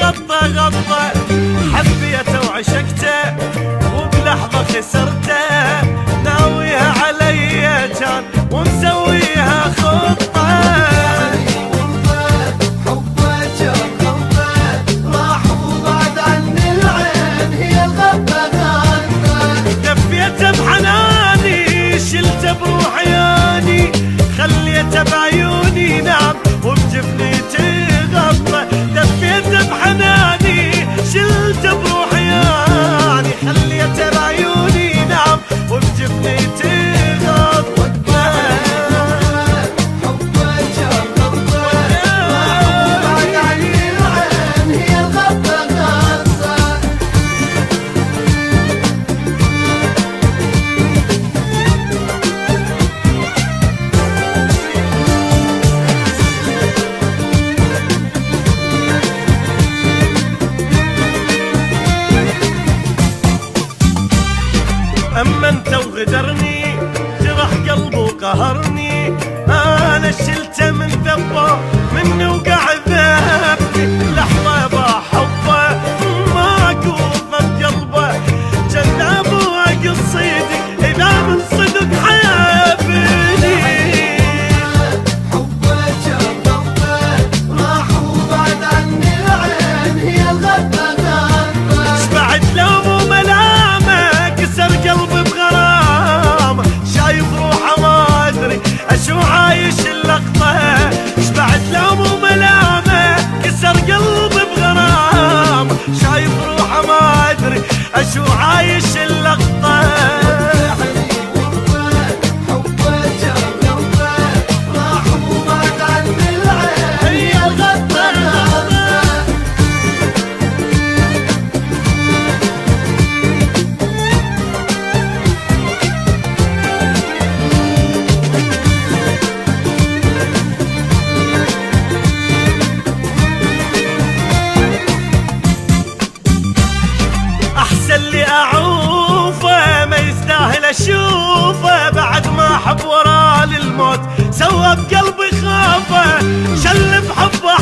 الغطى غطى، حبيته وعشقته وبلحظة خسرته، ناويها علي كان ومسويها خطة. دفيته بحناني شلته بروح عياني، خليته بعيوني نام وبجفني تغطى. دفيته بحناني شلته بروح عياني، خليته بعيوني نام وبجفني تغطى. أما انت وغدرني جرح قلبه وقهرني، أنا شلته من ذبه مني وقع ذبني. لحظة بحبه ماكو بقلبه، جذاب وقصيدي إذا من صدق حبني. شبعت لوم وملامه كسر قلبي بغرامه، شايف روحه ما ادري اشو عايش اللقطه. شبعت لوم وملامه كسر قلبي بغرامه، شايف روحه ما ادري اشو عايش اللقطه. اللي اعوفه ما يستاهل اشوفه، بعد ما حب وراه للموت سوى بقلبي خافه، شل بحبه